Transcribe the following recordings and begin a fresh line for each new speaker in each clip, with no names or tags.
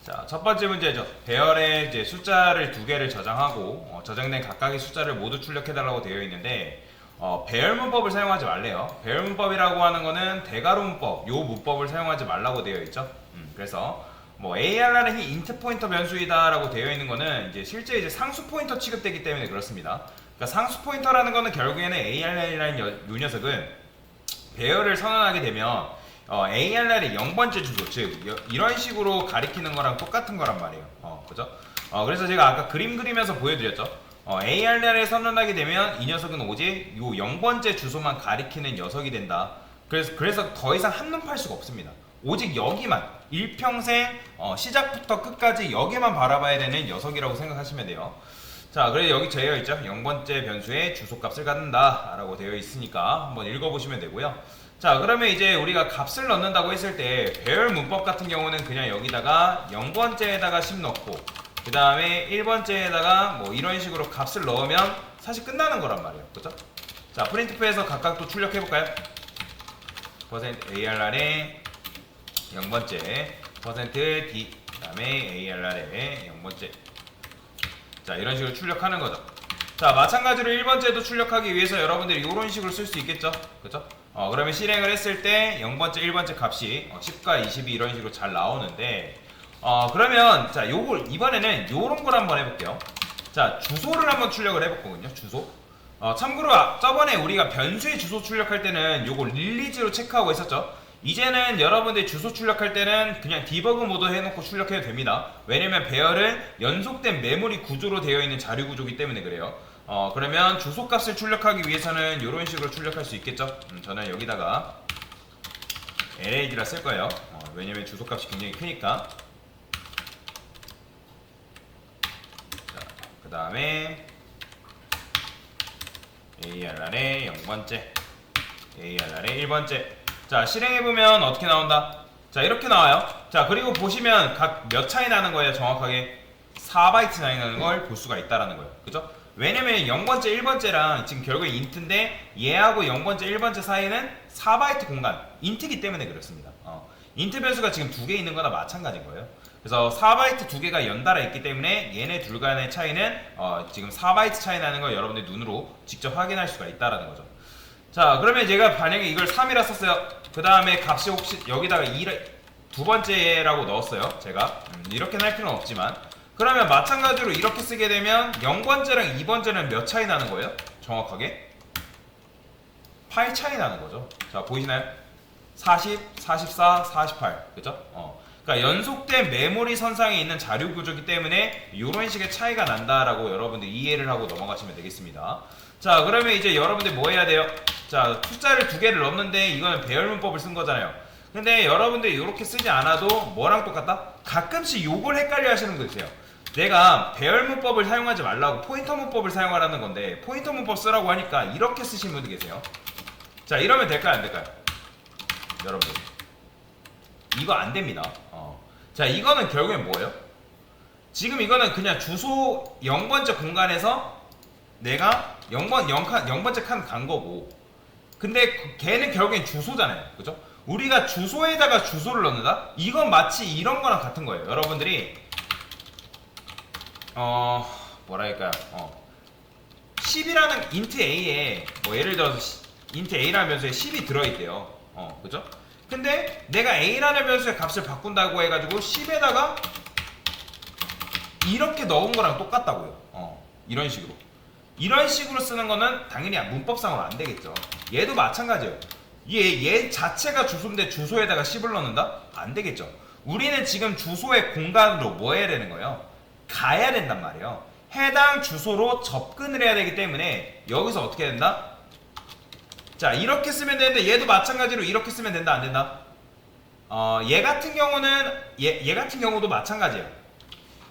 자, 첫 번째 문제죠. 배열에 이제 숫자를 두 개를 저장하고 저장된 각각의 숫자를 모두 출력해달라고 되어 있는데 배열 문법을 사용하지 말래요. 배열 문법이라고 하는 거는 대괄호 문법, 요 문법을 사용하지 말라고 되어 있죠. 그래서 뭐 AR라는 인트 포인터 변수이다라고 되어 있는 거는 이제 실제 이제 상수 포인터 취급되기 때문에 그렇습니다. 그러니까 상수 포인터라는 거는 결국에는 AR라는 요 녀석은 배열을 선언하게 되면 ARR의 0번째 주소, 즉 이런 식으로 가리키는 거랑 똑같은 거란 말이에요. 그죠? 그래서 제가 아까 그림 그리면서 보여드렸죠. ARR을 선언하게 되면 이 녀석은 오직 요 0번째 주소만 가리키는 녀석이 된다. 그래서 더 이상 한눈 팔 수가 없습니다. 오직 여기만 일평생 시작부터 끝까지 여기만 바라봐야 되는 녀석이라고 생각하시면 돼요. 자, 그래서 여기 되어 있죠. 0번째 변수의 주소값을 갖는다 라고 되어 있으니까 한번 읽어보시면 되고요. 자, 그러면 이제 우리가 값을 넣는다고 했을 때 배열 문법 같은 경우는 그냥 여기다가 0번째에다가 10 넣고 그 다음에 1번째에다가 뭐 이런 식으로 값을 넣으면 사실 끝나는 거란 말이에요. 그죠? 자, 프린트프에서 각각 또 출력해볼까요? %ARR의 0번째 %D 그 다음에 ARR의 0번째. 자, 이런 식으로 출력하는 거죠. 자, 마찬가지로 1번째도 출력하기 위해서 여러분들이 이런 식으로 쓸 수 있겠죠? 그죠? 그러면 실행을 했을 때 0번째, 1번째 값이 10과 20이 이런 식으로 잘 나오는데 그러면 자, 이번에는 요런 걸 한번 해볼게요. 자, 주소를 한번 출력을 해볼 거거든요. 주소. 참고로 저번에 우리가 변수의 주소 출력할 때는 요거 릴리즈로 체크하고 있었죠. 이제는 여러분들이 주소 출력할 때는 그냥 디버그 모드 해놓고 출력해도 됩니다. 왜냐면 배열은 연속된 메모리 구조로 되어 있는 자료 구조이기 때문에 그래요. 그러면 주소 값을 출력하기 위해서는 이런 식으로 출력할 수 있겠죠. 저는 여기다가 LAD라 쓸 거예요. 왜냐면 주소 값이 굉장히 크니까. 그 다음에 ARR의 0번째, ARR의 1번째. 자, 실행해보면 어떻게 나온다? 자, 이렇게 나와요. 자, 그리고 보시면 각 몇 차이 나는 거예요? 정확하게 4바이트 차이 나는 걸 볼 수가 있다라는 거예요. 그죠? 왜냐면 0번째, 1번째랑 지금 결국에 인트인데 얘하고 0번째, 1번째 사이는 4바이트 공간, 인트기 때문에 그렇습니다. 인트 변수가 지금 두 개 있는 거나 마찬가지인 거예요. 그래서 4바이트 두 개가 연달아 있기 때문에 얘네 둘 간의 차이는 지금 4바이트 차이 나는 걸 여러분들 눈으로 직접 확인할 수가 있다라는 거죠. 자, 그러면 제가 만약에 이걸 3이라 썼어요. 그 다음에 값이 혹시 여기다가 2두 번째라고 넣었어요. 제가 이렇게는 할 필요는 없지만 그러면 마찬가지로 이렇게 쓰게 되면 0번째랑 2번째는 몇 차이 나는 거예요? 정확하게 8 차이 나는 거죠. 자, 보이시나요? 40, 44, 48 그죠? 그러니까 연속된 메모리 선상에 있는 자료 구조이기 때문에 이런 식의 차이가 난다라고 여러분들 이해를 하고 넘어가시면 되겠습니다. 자, 그러면 이제 여러분들 뭐 해야 돼요? 자, 숫자를 두 개를 넣는데 이거는 배열 문법을 쓴 거잖아요. 근데 여러분들이 이렇게 쓰지 않아도 뭐랑 똑같다? 가끔씩 요걸 헷갈려 하시는 거 있어요. 내가 배열 문법을 사용하지 말라고 포인터 문법을 사용하라는 건데 포인터 문법 쓰라고 하니까 이렇게 쓰시는 분들 계세요. 자, 이러면 될까요? 안 될까요? 여러분들 이거 안 됩니다. 자, 이거는 결국엔 뭐예요? 지금 이거는 그냥 주소 0번째 공간에서 내가 0번째 칸 간 거고 근데 걔는 결국엔 주소잖아요. 그죠? 우리가 주소에다가 주소를 넣는다? 이건 마치 이런 거랑 같은 거예요. 여러분들이 뭐랄까요? 10이라는 인트 A에 뭐 예를 들어서 인트 A라는 변수에 10이 들어있대요. 그죠? 근데 내가 A라는 변수의 값을 바꾼다고 해가지고 10에다가 이렇게 넣은 거랑 똑같다고요. 이런 식으로. 이런 식으로 쓰는 거는 당연히 문법상으로 안 되겠죠. 얘도 마찬가지예요. 얘 자체가 주소인데 주소에다가 10을 넣는다? 안 되겠죠. 우리는 지금 주소의 공간으로 뭐 해야 되는 거예요? 가야 된단 말이에요. 해당 주소로 접근을 해야 되기 때문에 여기서 어떻게 된다? 자, 이렇게 쓰면 되는데 얘도 마찬가지로 이렇게 쓰면 된다, 안 된다? 얘 같은 경우는 얘 같은 경우도 마찬가지예요.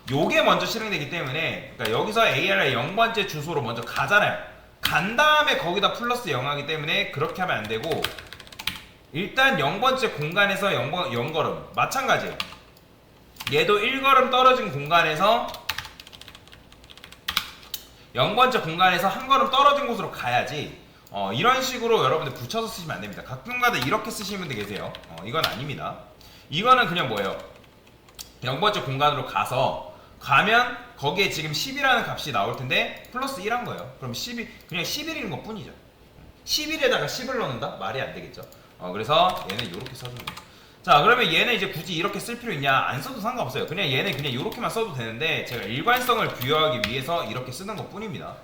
요게 먼저 실행되기 때문에 그러니까 여기서 AR의 0번째 주소로 먼저 가잖아요. 간 다음에 거기다 플러스 0 하기 때문에 그렇게 하면 안 되고 일단 0번째 공간에서 0걸음 마찬가지예요. 얘도 1걸음 떨어진 공간에서 0번째 공간에서 한 걸음 떨어진 곳으로 가야지 이런 식으로 여러분들 붙여서 쓰시면 안 됩니다. 가끔가다 이렇게 쓰시는 분들 계세요. 이건 아닙니다. 이거는 그냥 뭐예요? 0번째 공간으로 가면 거기에 지금 10이라는 값이 나올 텐데 플러스 1한 거예요. 그럼 10이 그냥 11인 것 뿐이죠. 11에다가 10을 넣는다? 말이 안 되겠죠. 그래서 얘는 이렇게 써주는 거예요. 자, 그러면 얘는 이제 굳이 이렇게 쓸 필요 있냐? 안 써도 상관없어요. 그냥 얘는 그냥 이렇게만 써도 되는데 제가 일관성을 부여하기 위해서 이렇게 쓰는 것 뿐입니다.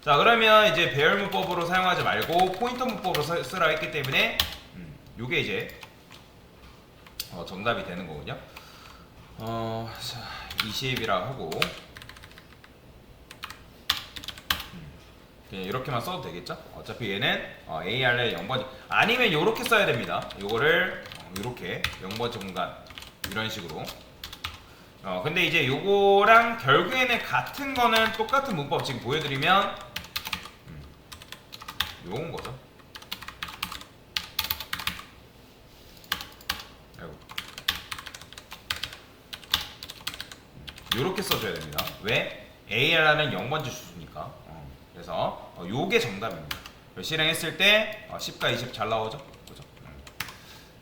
자, 그러면 이제 배열문법으로 사용하지 말고 포인터 문법으로 쓰라 했기 때문에 요게 이제 정답이 되는 거군요. 자, 20이라 하고 그냥 이렇게만 써도 되겠죠? 어차피 얘는 AR의 0번째 아니면 이렇게 써야 됩니다. 요거를 이렇게 0번째 공간 이런 식으로 근데 이제 요거랑 결국에는 같은 거는 똑같은 문법 지금 보여드리면 요건 거죠. 요렇게 써줘야 됩니다. 왜? AR은 0번째 주수니까. 그래서 요게 정답입니다. 실행했을 때 10과 20 잘 나오죠? 그죠?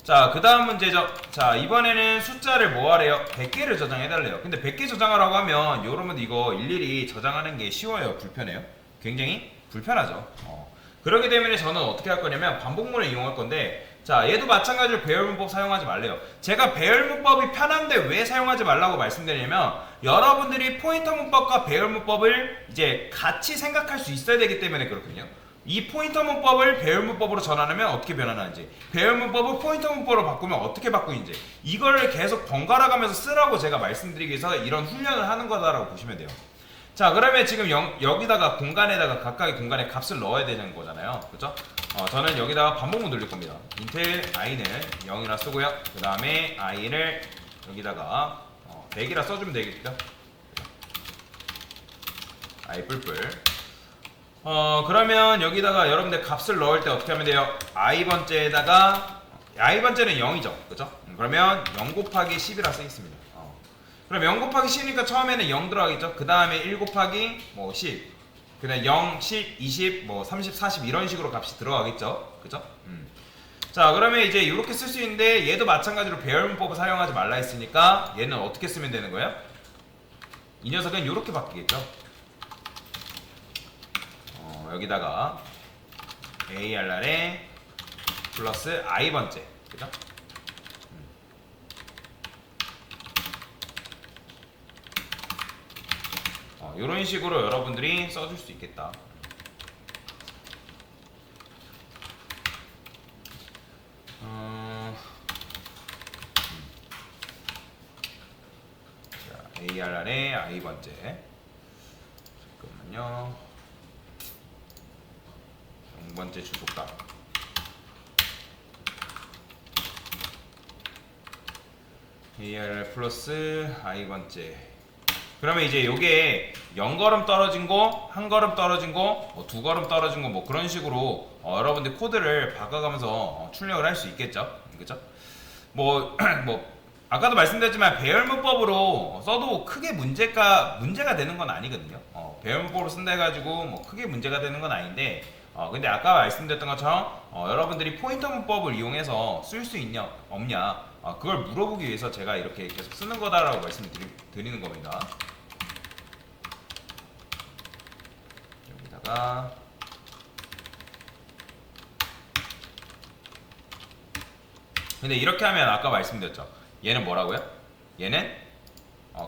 자, 그 다음 문제죠. 자, 이번에는 숫자를 뭐 하래요? 100개를 저장해달래요. 근데 100개 저장하라고 하면 여러분 이거 일일이 저장하는 게 쉬워요? 불편해요? 굉장히 불편하죠. 그렇기 때문에 저는 어떻게 할 거냐면 반복문을 이용할 건데 자, 얘도 마찬가지로 배열문법 사용하지 말래요. 제가 배열문법이 편한데 왜 사용하지 말라고 말씀드리냐면 여러분들이 포인터 문법과 배열문법을 이제 같이 생각할 수 있어야 되기 때문에 그렇거든요. 이 포인터 문법을 배열문법으로 전환하면 어떻게 변하는지, 배열문법을 포인터 문법으로 바꾸면 어떻게 바꾸는지 이걸 계속 번갈아 가면서 쓰라고 제가 말씀드리기 위해서 이런 훈련을 하는 거다라고 보시면 돼요. 자, 그러면 지금 여기다가 공간에다가 각각의 공간에 값을 넣어야 되는 거잖아요. 그렇죠? 저는 여기다가 반복문 돌릴 겁니다. 인텔 i는 0이라 쓰고요. 그 다음에 i를 여기다가 100이라 써주면 되겠죠? i 뿔뿔. 그러면 여기다가 여러분들 값을 넣을 때 어떻게 하면 돼요? i번째에다가 i번째는 0이죠. 그죠? 그러면 0 곱하기 10이라 쓰겠습니다. 그럼 0 곱하기 10이니까 처음에는 0 들어가겠죠? 그 다음에 1 곱하기 뭐 10, 그 다음에 0, 10, 20, 뭐 30, 40 이런 식으로 값이 들어가겠죠? 그죠? 자, 그러면 이제 이렇게 쓸 수 있는데 얘도 마찬가지로 배열문법을 사용하지 말라 했으니까 얘는 어떻게 쓰면 되는 거예요? 이 녀석은 이렇게 바뀌겠죠? 여기다가 AR에 플러스 i번째, 그죠? 이런 식으로 여러분들이 써줄 수 있겠다. 자, AR의 i번째. 잠깐만요. 0번째 주소값. AR 플러스 i번째. 그러면 이제 요게 0걸음 떨어진 거, 1걸음 떨어진 거, 뭐 2걸음 떨어진 거, 뭐 그런 식으로 여러분들 코드를 바꿔가면서 출력을 할 수 있겠죠? 그죠? 뭐 아까도 말씀드렸지만 배열문법으로 써도 크게 문제가 되는 건 아니거든요. 배열문법으로 쓴다 해가지고 뭐 크게 문제가 되는 건 아닌데 근데 아까 말씀드렸던 것처럼 여러분들이 포인터 문법을 이용해서 쓸 수 있냐 없냐 그걸 물어보기 위해서 제가 이렇게 계속 쓰는 거다라고 말씀드리는 겁니다. 여기다가 근데 이렇게 하면 아까 말씀드렸죠. 얘는 뭐라고요? 얘는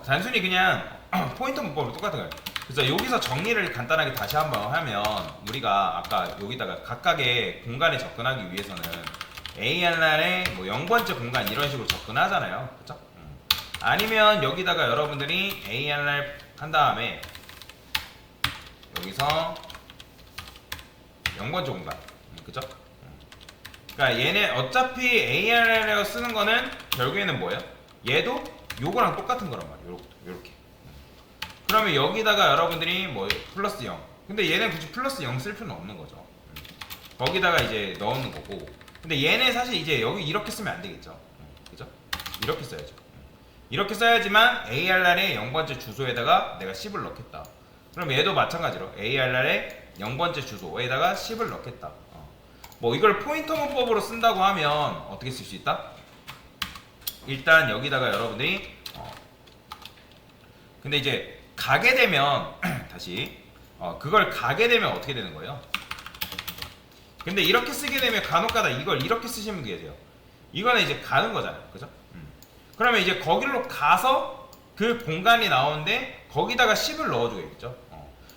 단순히 그냥 포인터 문법으로 똑같은 거예요. 그래서 여기서 정리를 간단하게 다시 한번 하면 우리가 아까 여기다가 각각의 공간에 접근하기 위해서는 AR에 뭐 0번째 공간 이런 식으로 접근하잖아요. 그쵸? 아니면 여기다가 여러분들이 AR 한 다음에 여기서 0번째 공간 그쵸? 그러니까 얘네 어차피 AR에서 쓰는 거는 결국에는 뭐예요? 얘도 요거랑 똑같은 거란 말이에요. 요렇게. 그러면 여기다가 여러분들이 뭐 플러스 0 근데 얘는 굳이 플러스 0 쓸 필요는 없는 거죠. 거기다가 이제 넣는 거고 근데 얘네 사실 이제 여기 이렇게 쓰면 안 되겠죠. 그죠? 이렇게 써야죠. 이렇게 써야지만 AR의 0번째 주소에다가 내가 10을 넣겠다. 그럼 얘도 마찬가지로 AR의 0번째 주소에다가 10을 넣겠다. 뭐 이걸 포인터 문법으로 쓴다고 하면 어떻게 쓸 수 있다? 일단 여기다가 여러분들이 근데 이제 가게 되면 다시 그걸 가게 되면 어떻게 되는 거예요? 근데 이렇게 쓰게 되면 간혹가다 이걸 이렇게 쓰시면 되세요. 이거는 이제 가는 거잖아요, 그죠? 그러면 이제 거기로 가서 그 공간이 나오는데 거기다가 10을 넣어줘야겠죠.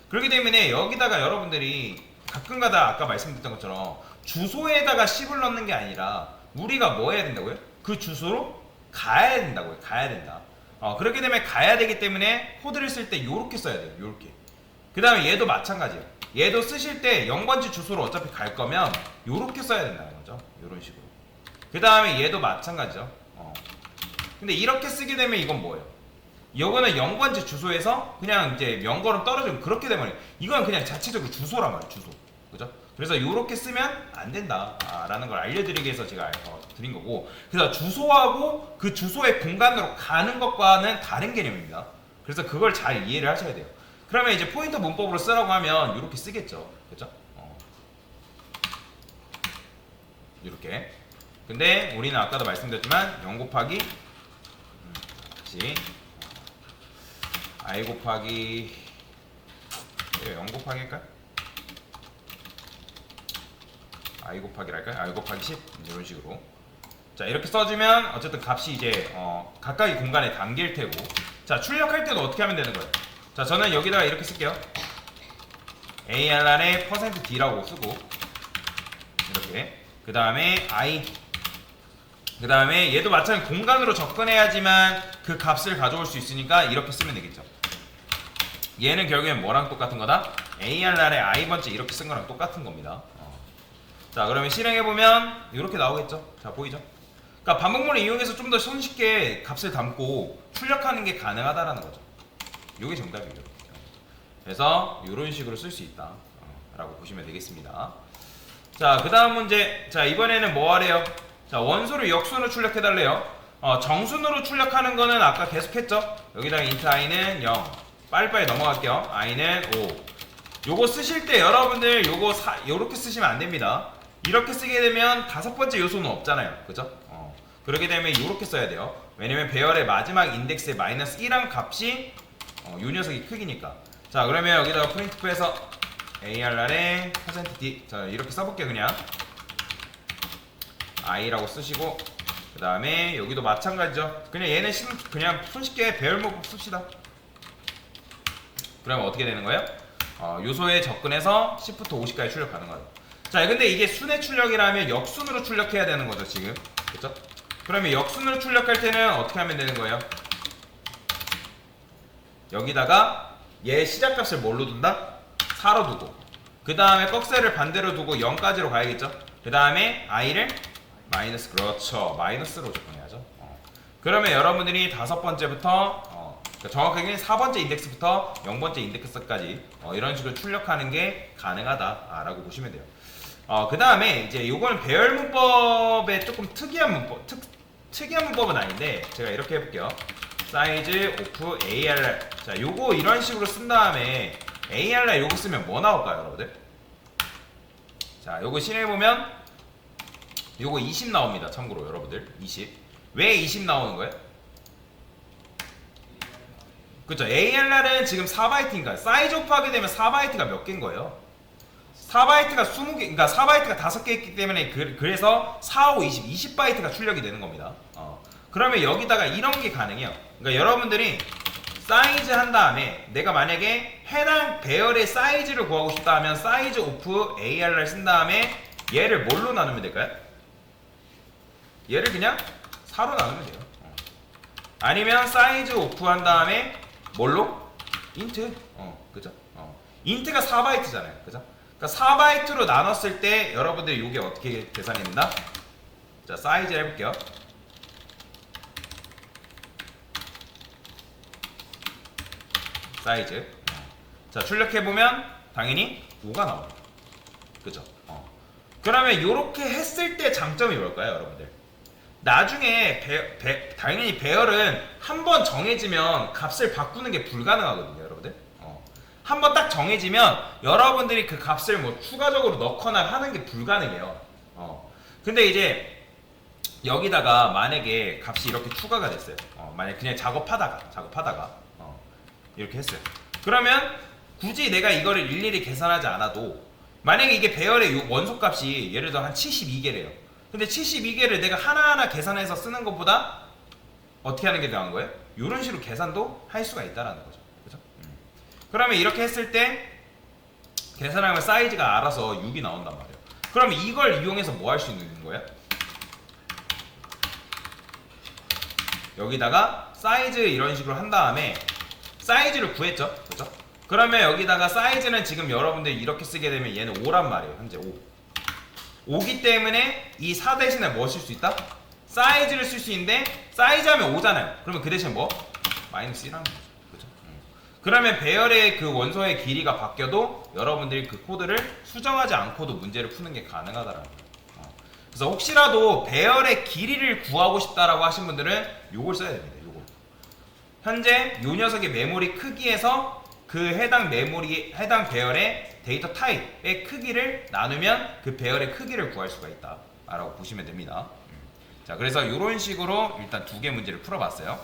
그렇기 때문에 여기다가 여러분들이 가끔가다 아까 말씀드렸던 것처럼 주소에다가 10을 넣는 게 아니라 우리가 뭐 해야 된다고요? 그 주소로 가야 된다고요. 가야 된다. 그렇게 되면 가야 되기 때문에 코드를 쓸 때 이렇게 써야 돼요. 이렇게. 그 다음에 얘도 마찬가지예요. 얘도 쓰실 때 0번지 주소로 어차피 갈 거면 이렇게 써야 된다는 거죠. 이런 식으로. 그 다음에 얘도 마찬가지죠. 근데 이렇게 쓰게 되면 이건 뭐예요? 이거는 0번지 주소에서 그냥 이제 명거름 떨어지면 그렇게 되면 이건 그냥 자체적으로 주소란 말이에요. 주소. 그죠? 그래서 이렇게 쓰면 안 된다라는 걸 알려드리기 위해서 제가 드린 거고, 그래서 주소하고 그 주소의 공간으로 가는 것과는 다른 개념입니다. 그래서 그걸 잘 이해를 하셔야 돼요. 그러면 이제 포인터 문법으로 쓰라고 하면 이렇게 쓰겠죠. 그죠? 이렇게. 근데 우리는 아까도 말씀드렸지만 0 곱하기 다시 I 곱하기 0 곱하기일까요? I 곱하기랄까요? I 곱하기 10 이런 식으로. 자, 이렇게 써주면 어쨌든 값이 이제 각각의 공간에 담길 테고, 자, 출력할 때도 어떻게 하면 되는 거예요? 자, 저는 여기다가 이렇게 쓸게요. ARR에 %D라고 쓰고, 이렇게. 그 다음에 I, 그 다음에 얘도 마찬가지로 공간으로 접근해야지만 그 값을 가져올 수 있으니까 이렇게 쓰면 되겠죠. 얘는 결국엔 뭐랑 똑같은 거다? ARR에 I번째 이렇게 쓴 거랑 똑같은 겁니다. 자, 그러면 실행해보면 이렇게 나오겠죠. 자, 보이죠? 그러니까 반복문을 이용해서 좀 더 손쉽게 값을 담고 출력하는 게 가능하다라는 거죠. 이게 정답이죠. 그래서 이런 식으로 쓸 수 있다 라고 보시면 되겠습니다. 자, 그 다음 문제. 자, 이번에는 뭐 하래요? 자, 원소를 역순으로 출력해달래요. 정순으로 출력하는 거는 아까 계속했죠. 여기다가 int i는 0. 빨리빨리 넘어갈게요. i는 5. 요거 쓰실 때 여러분들 요렇게 쓰시면 안 됩니다. 이렇게 쓰게 되면 다섯 번째 요소는 없잖아요. 그죠? 그렇게 되면 요렇게 써야 돼요. 왜냐면 배열의 마지막 인덱스의 마이너스 1한 값이 요 녀석이 크기니까. 자, 그러면 여기다가 프린트프에서 ARR에 %D. 자, 이렇게 써볼게요. 그냥 i라고 쓰시고, 그 다음에 여기도 마찬가지죠. 그냥 얘는 그냥 손쉽게 배열문법 씁시다. 그러면 어떻게 되는 거예요? 요소에 접근해서 10부터 50까지 출력 가능하다. 자, 근데 이게 순회 출력이라면 역순으로 출력해야 되는 거죠, 지금. 그쵸? 그러면 역순으로 출력할 때는 어떻게 하면 되는 거예요? 여기다가 얘 시작값을 뭘로 둔다? 4로 두고, 그 다음에 꺽쇠를 반대로 두고 0까지로 가야겠죠? 그 다음에 i를 마이너스, 그렇죠. 마이너스로 접근해야죠. 그러면 여러분들이 다섯 번째부터 그러니까 정확하게는 4번째 인덱스부터 0번째 인덱스까지 이런 식으로 출력하는 게 가능하다라고 보시면 돼요. 그 다음에 이제 요거는 배열 문법의 조금 특이한 문법, 특이한 문법은 아닌데 제가 이렇게 해볼게요. 사이즈 오프 ARR. 자, 요거 이런 식으로 쓴 다음에 ARR 요거 쓰면 뭐 나올까요, 여러분들? 자, 요거 실행해보면 요거 20 나옵니다. 참고로 여러분들 20. 왜 20 나오는 거예요? 그쵸? ARR은 지금 4바이트인가? 사이즈 오프 하게 되면 4바이트가 몇 개인 거예요? 4바이트가 20개, 그러니까 4바이트가 5개 있기 때문에 그래서 4, 5, 20, 20바이트가 출력이 되는 겁니다. 그러면 여기다가 이런 게 가능해요. 그러니까 여러분들이 사이즈 한 다음에 내가 만약에 해당 배열의 사이즈를 구하고 싶다 하면 사이즈 오프 ARR 쓴 다음에 얘를 뭘로 나누면 될까요? 얘를 그냥 4로 나누면 돼요. 아니면 사이즈 오프 한 다음에 뭘로? 인트. 그죠? 인트가 4바이트잖아요. 그죠? 그러니까 4바이트로 나눴을 때 여러분들 이게 어떻게 계산이 된다? 자, 사이즈 해볼게요. 사이즈. 자, 출력해보면 당연히 5가 나옵니다. 그죠? 그러면 이렇게 했을 때 장점이 뭘까요, 여러분들? 나중에 당연히 배열은 한번 정해지면 값을 바꾸는 게 불가능하거든요, 여러분들. 한번 딱 정해지면 여러분들이 그 값을 뭐 추가적으로 넣거나 하는 게 불가능해요. 근데 이제 여기다가 만약에 값이 이렇게 추가가 됐어요. 만약 그냥 작업하다가 이렇게 했어요. 그러면 굳이 내가 이거를 일일이 계산하지 않아도 만약에 이게 배열의 원소값이 예를 들어 한 72개래요. 근데 72개를 내가 하나하나 계산해서 쓰는 것보다 어떻게 하는 게 나은 거예요? 이런 식으로 계산도 할 수가 있다라는 거죠. 그죠? 그러면 이렇게 했을 때 계산하면 사이즈가 알아서 6이 나온단 말이에요. 그러면 이걸 이용해서 뭐 할 수 있는 거예요? 여기다가 사이즈 이런 식으로 한 다음에 사이즈를 구했죠. 그죠? 그러면 여기다가 사이즈는 지금 여러분들이 이렇게 쓰게 되면 얘는 5란 말이에요. 현재 5기 때문에 이 4 대신에 뭐 쓸 수 있다? 사이즈를 쓸 수 있는데 사이즈 하면 5잖아요. 그러면 그 대신 뭐? 마이너스 1하는 거죠. 그죠? 그러면 배열의 그 원소의 길이가 바뀌어도 여러분들이 그 코드를 수정하지 않고도 문제를 푸는 게 가능하다라는 거예요. 그래서 혹시라도 배열의 길이를 구하고 싶다라고 하신 분들은 요걸 써야 됩니다. 요거. 현재 요 녀석의 메모리 크기에서 그 해당 배열의 데이터 타입의 크기를 나누면 그 배열의 크기를 구할 수가 있다 라고 보시면 됩니다. 자, 그래서 이런 식으로 일단 2개 문제를 풀어봤어요.